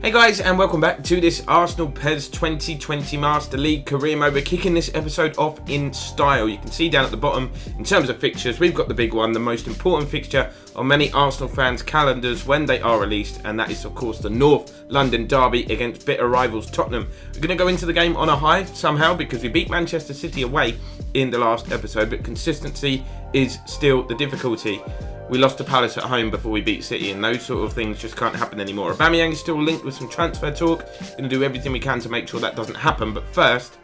Hey guys, and welcome back to this Arsenal PES 2020 Master League career mode. We're kicking this episode off in style. You can see down at the bottom, in terms of fixtures, we've got the big one, the most important fixture on many Arsenal fans' calendars when they are released, and that is of course the North London derby against bitter rivals Tottenham. We're going to go into the game on a high somehow because we beat Manchester City away in the last episode, but consistency is still the difficulty. We lost to Palace at home before we beat City, and those sort of things just can't happen anymore. Aubameyang is still linked with some transfer talk. Going to do everything we can to make sure that doesn't happen. But first,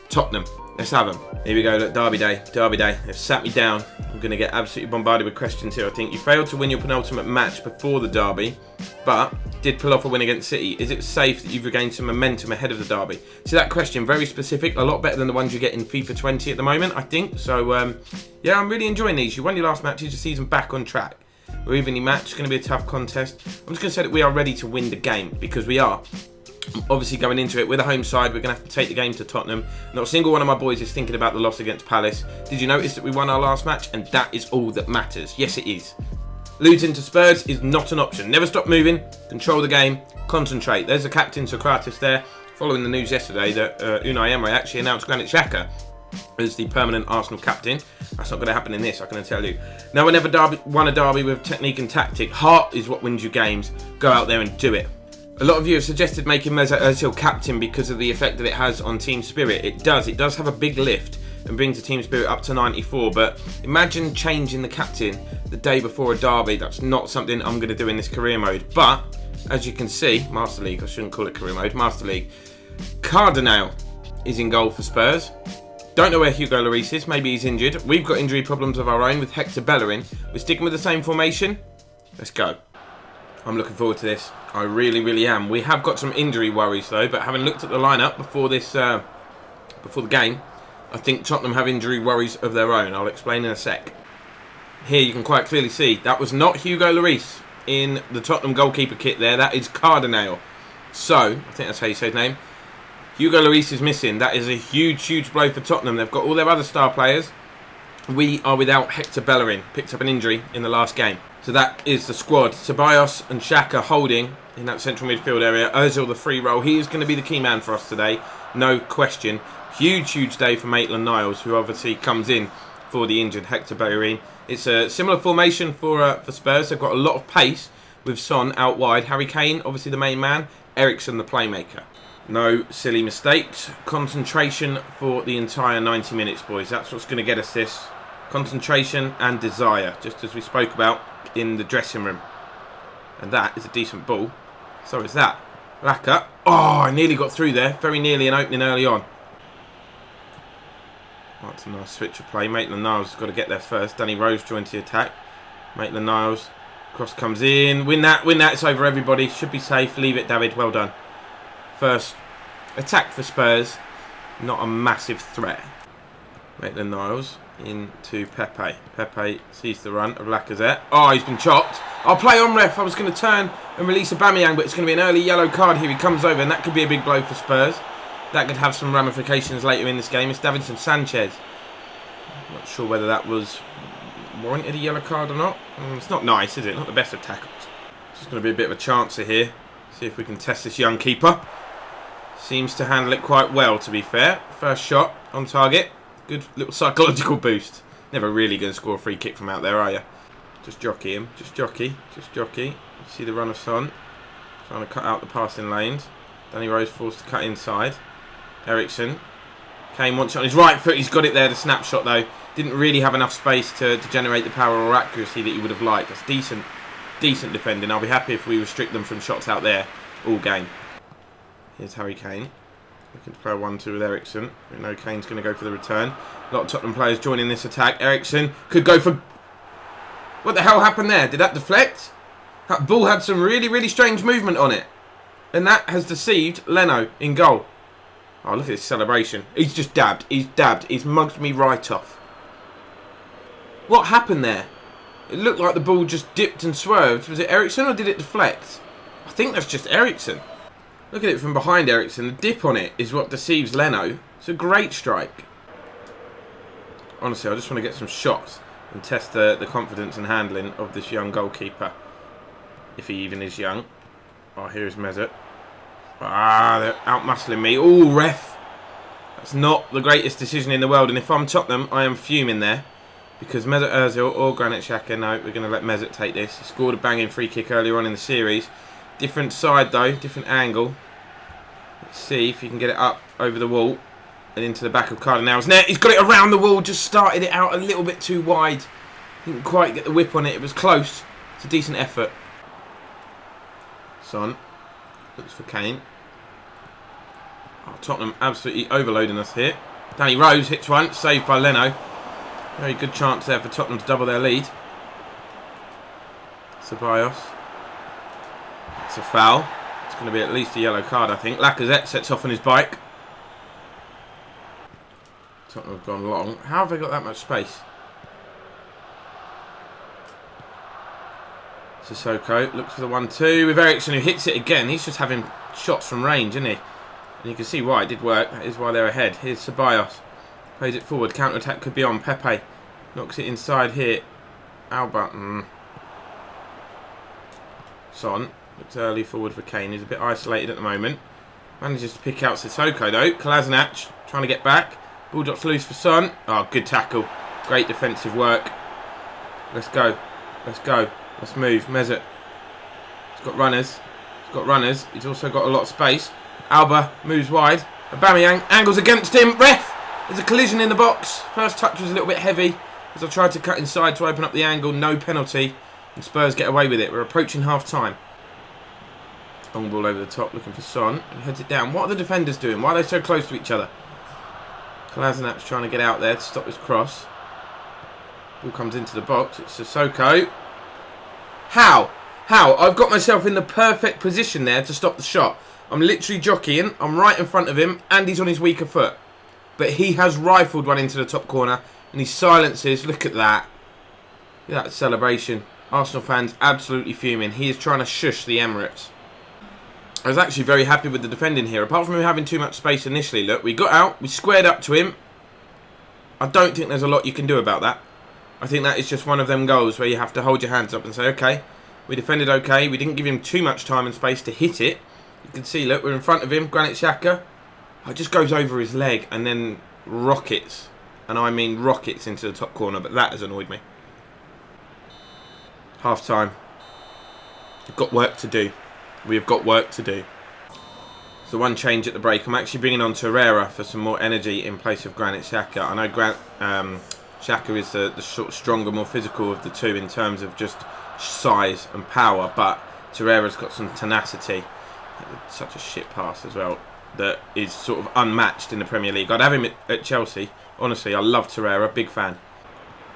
Tottenham. Let's have them. Here we go. Look, Derby Day. Derby Day. They've sat me down. I'm going to get absolutely bombarded with questions here. I think you failed to win your penultimate match before the derby, but did pull off a win against City. Is it safe that you've regained some momentum ahead of the derby? So that question, very specific, a lot better than the ones you get in FIFA 20 at the moment, I think. So, yeah, I'm really enjoying these. You won your last match, your season back on track. We're evenly matched. It's going to be a tough contest. I'm just going to say that we are ready to win the game, because we are. Obviously, going into it with a home side, we're going to have to take the game to Tottenham. Not a single one of my boys is thinking about the loss against Palace. Did you notice that we won our last match? And that is all that matters. Yes, it is. Losing to Spurs is not an option. Never stop moving. Control the game. Concentrate. There's the captain, Socrates, there. Following the news yesterday that Unai Emery actually announced Granit Xhaka as the permanent Arsenal captain. That's not going to happen in this, I can tell you. No one ever won a derby with technique and tactic. Heart is what wins you games. Go out there and do it. A lot of you have suggested making Mesut Ozil captain because of the effect that it has on team spirit. It does have a big lift and brings the team spirit up to 94, but imagine changing the captain the day before a derby. That's not something I'm going to do in this career mode. But, as you can see, Master League, I shouldn't call it career mode, Master League. Cardinal is in goal for Spurs. Don't know where Hugo Lloris is, maybe he's injured. We've got injury problems of our own with Hector Bellerin. We're sticking with the same formation. Let's go. I'm looking forward to this. I really, really am. We have got some injury worries though, but having looked at the lineup before this, before the game, I think Tottenham have injury worries of their own. I'll explain in a sec. Here you can quite clearly see that was not Hugo Lloris in the Tottenham goalkeeper kit there. That is Cardinal. So, I think that's how you say his name. Hugo Lloris is missing. That is a huge, huge blow for Tottenham. They've got all their other star players. We are without Hector Bellerin. Picked up an injury in the last game. So that is the squad. Ceballos and Xhaka holding in that central midfield area. Ozil the free role. He is going to be the key man for us today. No question. Huge, huge day for Maitland-Niles, who obviously comes in for the injured Hector Bellerin. It's a similar formation for Spurs. They've got a lot of pace with Son out wide. Harry Kane, obviously the main man. Eriksen the playmaker. No silly mistakes. Concentration for the entire 90 minutes, boys. That's what's going to get us this. Concentration and desire, just as we spoke about in the dressing room. And that is a decent ball. So is that. Laka. Oh, I nearly got through there. Very nearly an opening early on. That's a nice switch of play. Maitland-Niles has got to get there first. Danny Rose joins the attack. Maitland-Niles. Cross comes in. Win that. Win that. It's over everybody. Should be safe. Leave it, David. Well done. First attack for Spurs. Not a massive threat. Maitland-Niles into Pepe. Pepe sees the run of Lacazette. Oh, he's been chopped. I'll play on, ref. I was going to turn and release Aubameyang, but it's going to be an early yellow card here. He comes over, and that could be a big blow for Spurs. That could have some ramifications later in this game. It's Davinson Sanchez. Not sure whether that was warranted a yellow card or not. It's not nice, is it? Not the best of tackles. It's going to be a bit of a chancer here. See if we can test this young keeper. Seems to handle it quite well, to be fair. First shot on target. Good little psychological boost. Never really going to score a free kick from out there, are you? Just jockey him. Just jockey. Just jockey. You see the run of Son. Trying to cut out the passing lanes. Danny Rose forced to cut inside. Eriksen. Kane wants it on his right foot. He's got it there. The snapshot, though. Didn't really have enough space to generate the power or accuracy that you would have liked. That's decent defending. I'll be happy if we restrict them from shots out there all game. Here's Harry Kane. Looking to play a 1-2 with Eriksen. We know Kane's going to go for the return. A lot of Tottenham players joining this attack. Eriksen could go for... What the hell happened there? Did that deflect? That ball had some really, really strange movement on it. And that has deceived Leno in goal. Oh, look at this celebration. He's just dabbed. He's dabbed. He's mugged me right off. What happened there? It looked like the ball just dipped and swerved. Was it Eriksen or did it deflect? I think that's just Eriksen. Look at it from behind Eriksen. The dip on it is what deceives Leno. It's a great strike. Honestly, I just want to get some shots and test the confidence and handling of this young goalkeeper. If he even is young. Oh, here's Mesut. Ah, they're out-muscling me. Ooh, ref. That's not the greatest decision in the world. And if I'm Tottenham, I am fuming there. Because Mesut Ozil or Granit Xhaka, no, we're going to let Mesut take this. He scored a banging free kick earlier on in the series. Different side though, different angle. Let's see if he can get it up over the wall and into the back of Cardinal's net. He's got it around the wall, just started it out a little bit too wide. Didn't quite get the whip on it, it was close. It's a decent effort. Son looks for Kane. Oh, Tottenham absolutely overloading us here. Danny Rose hits one, saved by Leno. Very good chance there for Tottenham to double their lead. Ceballos. It's a foul. It's going to be at least a yellow card, I think. Lacazette sets off on his bike. Tottenham have gone long. How have they got that much space? Sissoko looks for the 1-2 with Eriksen, who hits it again. He's just having shots from range, isn't he? And you can see why it did work. That is why they're ahead. Here's Ceballos. Plays it forward. Counter-attack could be on. Pepe knocks it inside here. Alba. Son looks early forward for Kane. He's a bit isolated at the moment. Manages to pick out Sissoko though. Kolasinac trying to get back. Ball drops loose for Son. Oh, good tackle. Great defensive work. Let's go. Let's go. Let's move. Mesut. He's got runners. He's got runners. He's also got a lot of space. Alba moves wide. Aubameyang angles against him. Ref! There's a collision in the box. First touch was a little bit heavy as I tried to cut inside to open up the angle. No penalty. And Spurs get away with it. We're approaching half time. Long ball over the top looking for Son. He heads it down. What are the defenders doing? Why are they so close to each other? Kolasinac trying to get out there to stop his cross. Ball comes into the box. It's Sissoko. How? How? I've got myself in the perfect position there to stop the shot. I'm literally jockeying. I'm right in front of him and he's on his weaker foot. But he has rifled one into the top corner and he silences. Look at that. Look at that celebration. Arsenal fans absolutely fuming. He is trying to shush the Emirates. I was actually very happy with the defending here. Apart from him having too much space initially. Look, we got out. We squared up to him. I don't think there's a lot you can do about that. I think that is just one of them goals where you have to hold your hands up and say, okay, we defended okay. We didn't give him too much time and space to hit it. You can see, look, we're in front of him. Granit Xhaka. It just goes over his leg and then rockets. And I mean rockets into the top corner. But that has annoyed me. Half time. We've got work to do. We have got work to do. So one change at the break. I'm actually bringing on Torreira for some more energy in place of Granit Xhaka. I know Xhaka is the stronger, more physical of the two in terms of just size and power, but Torreira's got some tenacity. Such a shit pass as well that is sort of unmatched in the Premier League. I'd have him at Chelsea. Honestly, I love Torreira, big fan.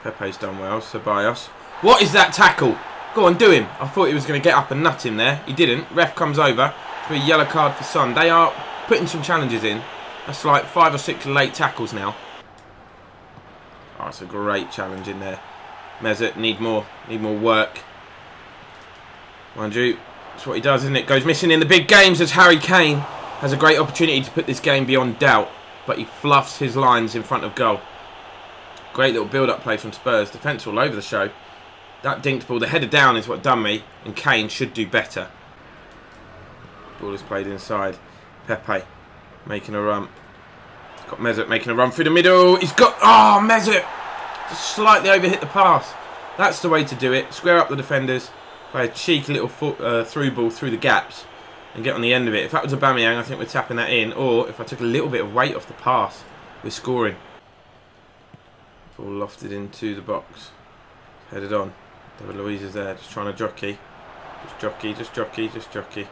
Pepe's done well. Ceballos. What is that tackle? Go on, do him. I thought he was going to get up and nut him there. He didn't. Ref comes over for a yellow card for Son. They are putting some challenges in. That's like 5 or 6 late tackles now. Oh, it's a great challenge in there. Mesut need more work. Mind you, that's what he does, isn't it? Goes missing in the big games as Harry Kane has a great opportunity to put this game beyond doubt, but he fluffs his lines in front of goal. Great little build-up play from Spurs. Defence all over the show. That dinked ball, the header down is what done me, and Kane should do better. Ball is played inside. Pepe making a run. He's got Mesut making a run through the middle. He's got... Oh, Mesut! Just slightly overhit the pass. That's the way to do it. Square up the defenders. Play a cheeky little through ball through the gaps and get on the end of it. If that was Aubameyang, I think we're tapping that in. Or if I took a little bit of weight off the pass, we're scoring. Ball lofted into the box. Headed on. David Luiz is there, just trying to jockey. Just jockey, just jockey, just jockey.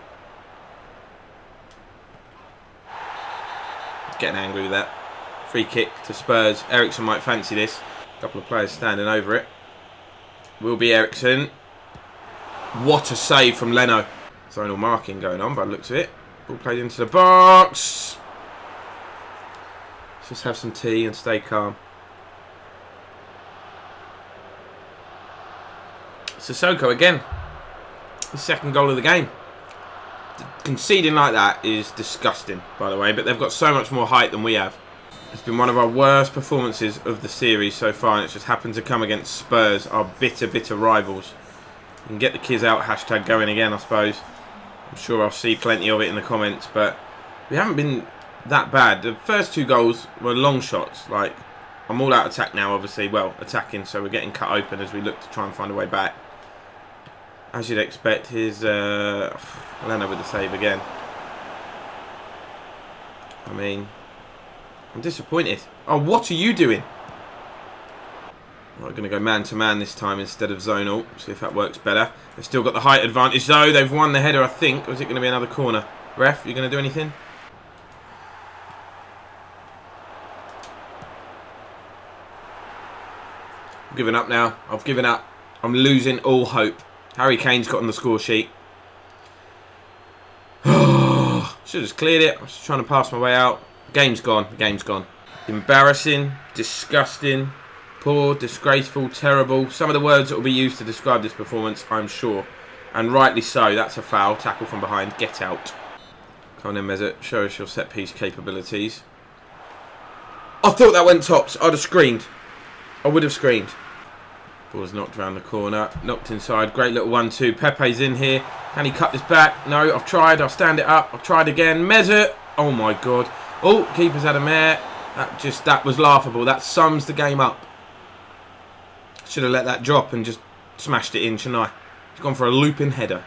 Getting angry with that. Free kick to Spurs. Eriksen might fancy this. A couple of players standing over it. Will be Eriksen. What a save from Leno. Zonal marking going on by the looks of it. Ball played into the box. Let's just have some tea and stay calm. Sissoko again. The second goal of the game. Conceding like that is disgusting, by the way, but they've got so much more height than we have. It's been one of our worst performances of the series so far, and it's just happened to come against Spurs, our bitter, bitter rivals. You can get the kids out hashtag going again, I suppose. I'm sure I'll see plenty of it in the comments, but we haven't been that bad. The first 2 goals were long shots. Like, I'm all out attack now, obviously. Well, attacking, so we're getting cut open as we look to try and find a way back. As you'd expect, here's Leno with the save again. I mean, I'm disappointed. Oh, what are you doing? We're going to go man-to-man this time instead of zonal. See if that works better. They've still got the height advantage, though. They've won the header, I think. Or is it going to be another corner? Ref, you going to do anything? I'm giving up now. I've given up. I'm losing all hope. Harry Kane's got on the score sheet. Should have just cleared it. I was just trying to pass my way out. Game's gone. The game's gone. Embarrassing. Disgusting. Poor. Disgraceful. Terrible. Some of the words that will be used to describe this performance, I'm sure. And rightly so. That's a foul. Tackle from behind. Get out. Come on then, Mesut. Show us your set-piece capabilities. I thought that went tops. I'd have screamed. I would have screamed. Ball's knocked around the corner. Knocked inside. Great little 1-2. Pepe's in here. Can he cut this back? No, I've tried. I'll stand it up. I've tried again. Mesut. Oh my God. Oh, keeper's had a mare. That was laughable. That sums the game up. Should have let that drop and just smashed it in, shouldn't I? He's gone for a looping header.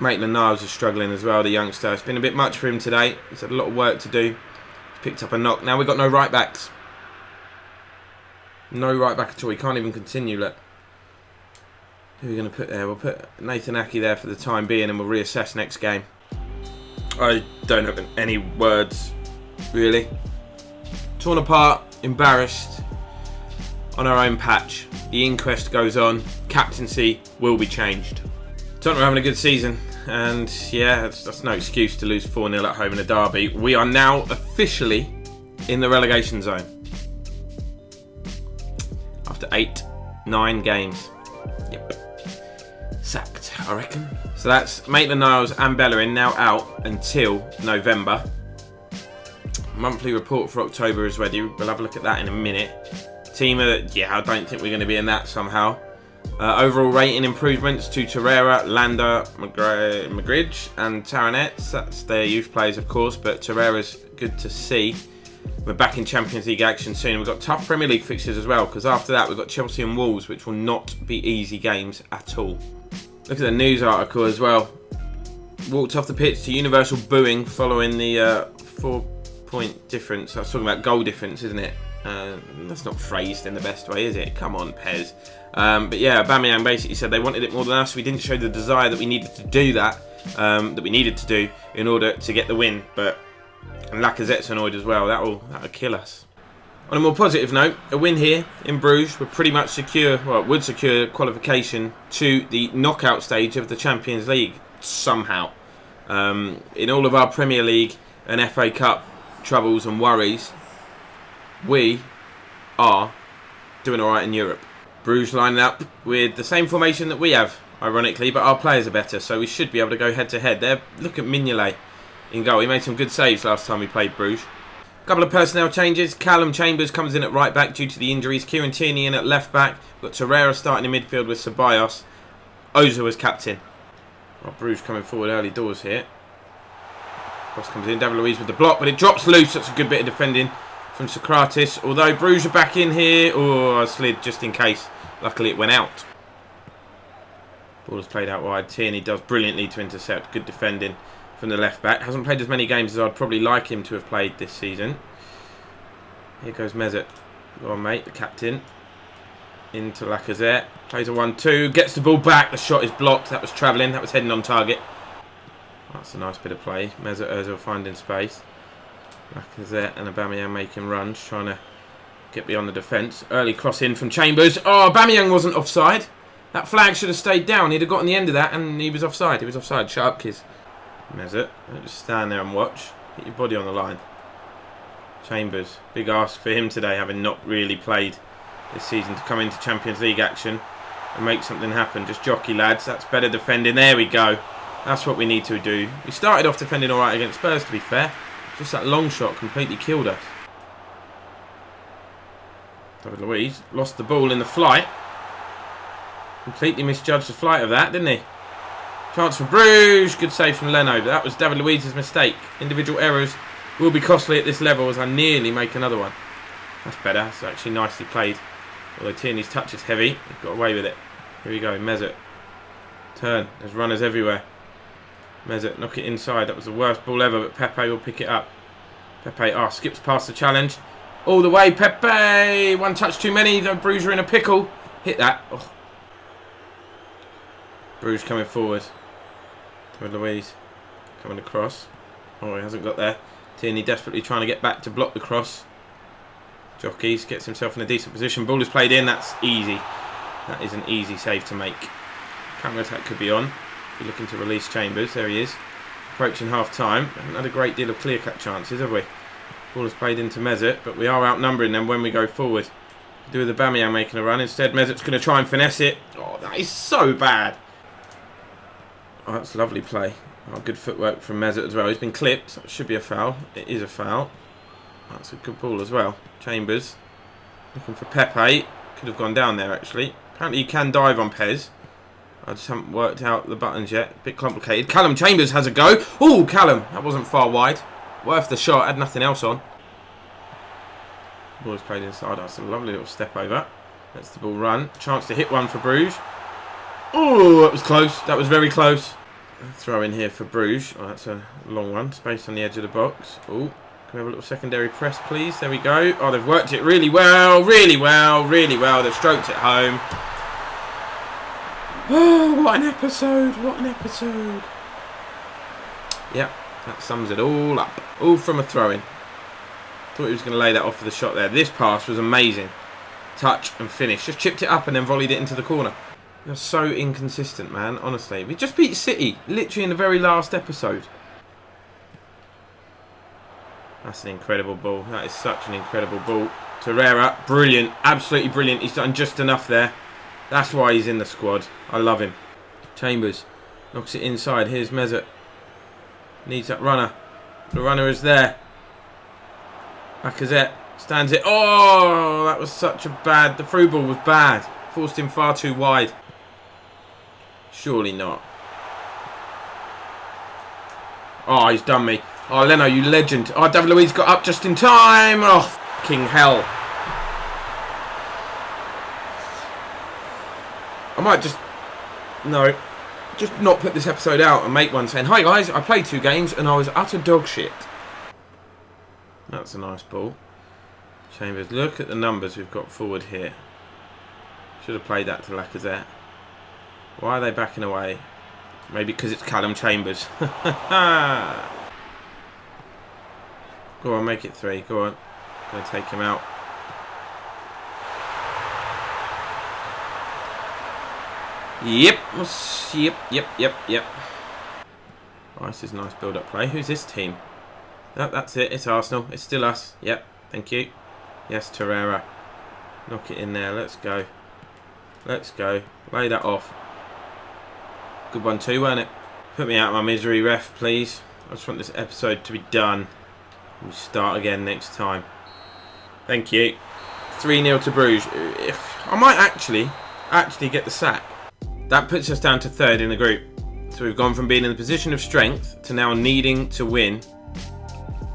Maitland-Niles is struggling as well, the youngster. It's been a bit much for him today. He's had a lot of work to do. He's picked up a knock. Now we've got no right backs. No right back at all. He can't even continue. Look. Who are we going to put there? We'll put Nathan Ake there for the time being and we'll reassess next game. I don't have any words, really. Torn apart, embarrassed, on our own patch. The inquest goes on. Captaincy will be changed. Tottenham are having a good season. And yeah, that's no excuse to lose 4-0 at home in a derby. We are now officially in the relegation zone. After 8-9 games. Yep. Sacked, I reckon. So that's Maitland-Niles and Bellerin now out until November. Monthly report for October is ready. We'll have a look at that in a minute. Team, yeah, I don't think we're going to be in that somehow. Overall rating improvements to Torreira, Landa, Magridge and Taranets. That's their youth players, of course, but Torreira's good to see. We're back in Champions League action soon. We've got tough Premier League fixtures as well, because after that we've got Chelsea and Wolves, which will not be easy games at all. Look at the news article as well. Walked off the pitch to universal booing following the 4-point difference. I was talking about goal difference, isn't it? That's not phrased in the best way, is it? Come on, Pez. But yeah, Aubameyang basically said they wanted it more than us. We didn't show the desire that we needed to do that, in order to get the win. But and Lacazette's annoyed as well. That'll kill us. On a more positive note, a win here in Bruges would pretty much secure qualification to the knockout stage of the Champions League somehow. In all of our Premier League and FA Cup troubles and worries, we are doing alright in Europe. Bruges lining up with the same formation that we have, ironically, but our players are better, so we should be able to go head to head. There, look at Mignolet in goal. He made some good saves last time we played Bruges. A couple of personnel changes. Callum Chambers comes in at right back due to the injuries. Kieran Tierney in at left back. We've got Torreira starting in midfield with Ceballos. Oza was captain. Well, Bruges coming forward early doors here. Cross comes in. David Luiz with the block, but it drops loose. That's a good bit of defending from Socrates. Although Bruges are back in here. Oh, I slid just in case. Luckily it went out. Ball is played out wide. Tierney does brilliantly to intercept. Good defending from the left back. Hasn't played as many games as I'd probably like him to have played this season. Here goes Mesut. Go on, mate. The captain. Into Lacazette. Plays a 1-2. Gets the ball back. The shot is blocked. That was travelling. That was heading on target. That's a nice bit of play. Mesut Ozil finding space. Lacazette and Aubameyang making runs. Trying to get beyond the defence. Early cross in from Chambers. Oh, Aubameyang wasn't offside. That flag should have stayed down. He'd have gotten the end of that and he was offside. He was offside. Shut up, kids. Mesut, don't just stand there and watch. Get your body on the line. Chambers, big ask for him today, having not really played this season, to come into Champions League action and make something happen. Just jockey, lads. That's better defending. There we go. That's what we need to do. We started off defending all right against Spurs, to be fair. Just that long shot completely killed us. David Luiz lost the ball in the flight. Completely misjudged the flight of that, didn't he? Chance for Bruges. Good save from Leno, but that was David Luiz's mistake. Individual errors will be costly at this level as I nearly make another one. That's better. That's actually nicely played. Although Tierney's touch is heavy, he got away with it. Here we go, Mesut. Turn. There's runners everywhere. Mesut, knock it inside. That was the worst ball ever, but Pepe will pick it up. Pepe, skips past the challenge. All the way, Pepe! One touch too many, the Bruges are in a pickle. Hit that. Oh. Bruges coming forward. David Luiz coming across. Oh, he hasn't got there. Tierney desperately trying to get back to block the cross. Jockeys gets himself in a decent position. Ball is played in. That's easy. That is an easy save to make. Counter attack could be on. We're looking to release Chambers. There he is. Approaching half time. Haven't had a great deal of clear cut chances, have we? Ball is played into Mesut, but we are outnumbering them when we go forward. Do with Aubameyang making a run. Instead, Mesut's going to try and finesse it. Oh, that is so bad. Oh, that's lovely play. Oh, good footwork from Mesut as well. He's been clipped. That should be a foul. It is a foul. That's a good ball as well. Chambers looking for Pepe. Could have gone down there actually. Apparently you can dive on Pez. I just haven't worked out the buttons yet. A bit complicated. Callum Chambers has a go. Oh, Callum. That wasn't far wide. Worth the shot. Had nothing else on. Ball is played inside. That's a lovely little step over. Lets the ball run. Chance to hit one for Bruges. Oh, that was close. That was very close. Throw in here for Bruges. Oh, that's a long one. Space on the edge of the box. Oh, can we have a little secondary press, please? There we go. Oh, they've worked it really well. Really well. Really well. They've stroked it home. Oh, what an episode. What an episode. Yep, that sums it all up. All from a throw-in. Thought he was going to lay that off for the shot there. This pass was amazing. Touch and finish. Just chipped it up and then volleyed it into the corner. You're so inconsistent, man. Honestly. We just beat City. Literally in the very last episode. That's an incredible ball. That is such an incredible ball. Torreira. Brilliant. Absolutely brilliant. He's done just enough there. That's why he's in the squad. I love him. Chambers. Knocks it inside. Here's Mesut. Needs that runner. The runner is there. Lacazette. Stands it. Oh, that was such a bad... The through ball was bad. Forced him far too wide. Surely not. Oh, he's done me. Oh, Leno, you legend. Oh, David Luiz got up just in time. Oh, fucking hell. I might just... No. Just not put this episode out and make one saying, hi guys, I played 2 games and I was utter dog shit. That's a nice ball. Chambers, look at the numbers we've got forward here. Should have played that to Lacazette. Why are they backing away? Maybe because it's Callum Chambers. Go on, make it 3. Go on. Gonna take him out. Yep. Yep. Oh, this is a nice build-up play. Who's this team? Oh, that's it. It's Arsenal. It's still us. Yep. Thank you. Yes, Torreira. Knock it in there. Let's go. Let's go. Lay that off. Good one too, weren't it? Put me out of my misery, ref, please. I just want this episode to be done. We'll start again next time. Thank you. 3-0 to Bruges. I might actually get the sack. That puts us down to 3rd in the group. So we've gone from being in a position of strength to now needing to win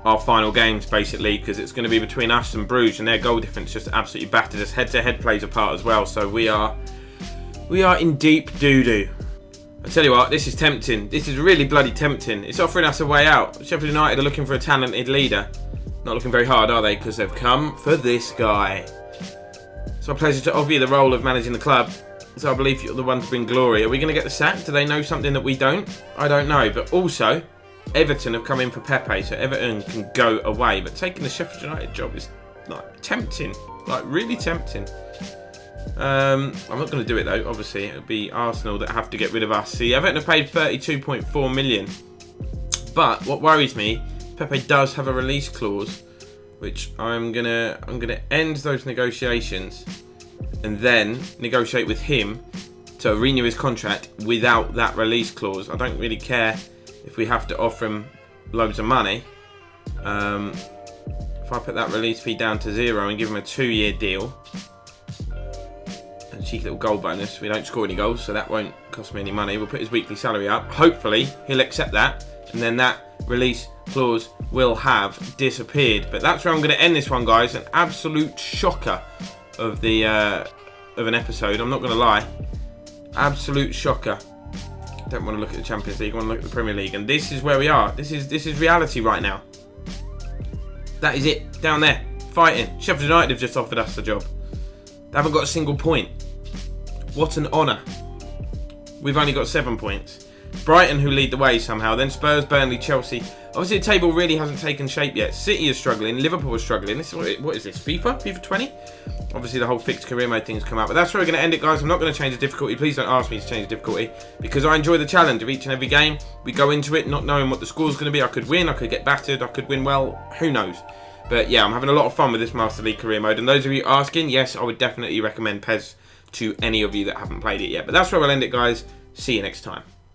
our final games, basically, because it's going to be between us and Bruges, and their goal difference just absolutely battered us. Head-to-head plays a part as well, so we are in deep doo-doo. I tell you what, this is tempting. This is really bloody tempting. It's offering us a way out. Sheffield United are looking for a talented leader. Not looking very hard, are they? Because they've come for this guy. It's my pleasure to offer you the role of managing the club. So I believe you're the one to bring glory. Are we going to get the sack? Do they know something that we don't? I don't know. But also, Everton have come in for Pepe, so Everton can go away. But taking the Sheffield United job is like tempting, like really tempting. I'm not going to do it though. Obviously, it'll be Arsenal that have to get rid of us. See, Everton have paid 32.4 million. But what worries me, Pepe does have a release clause, which I'm gonna end those negotiations and then negotiate with him to renew his contract without that release clause. I don't really care if we have to offer him loads of money. If I put that release fee down to 0 and give him a 2-year deal, a cheeky little goal bonus. We don't score any goals, so that won't cost me any money. We'll put his weekly salary up. Hopefully, he'll accept that, and then that release clause will have disappeared. But that's where I'm going to end this one, guys. An absolute shocker of the of an episode. I'm not going to lie. Absolute shocker. Don't want to look at the Champions League. I want to look at the Premier League, and this is where we are. This is reality right now. That is it. Down there, fighting. Sheffield United have just offered us the job. They haven't got a single point. What an honour. We've only got 7 points. Brighton who lead the way somehow. Then Spurs, Burnley, Chelsea. Obviously the table really hasn't taken shape yet. City is struggling. Liverpool is struggling. This is what is this? FIFA? FIFA 20? Obviously the whole fixed career mode thing has come out. But that's where we're going to end it, guys. I'm not going to change the difficulty. Please don't ask me to change the difficulty, because I enjoy the challenge of each and every game. We go into it not knowing what the score's going to be. I could win. I could get battered. I could win well. Who knows? But yeah, I'm having a lot of fun with this Master League career mode. And those of you asking, yes, I would definitely recommend PES to any of you that haven't played it yet. But that's where we'll end it, guys. See you next time.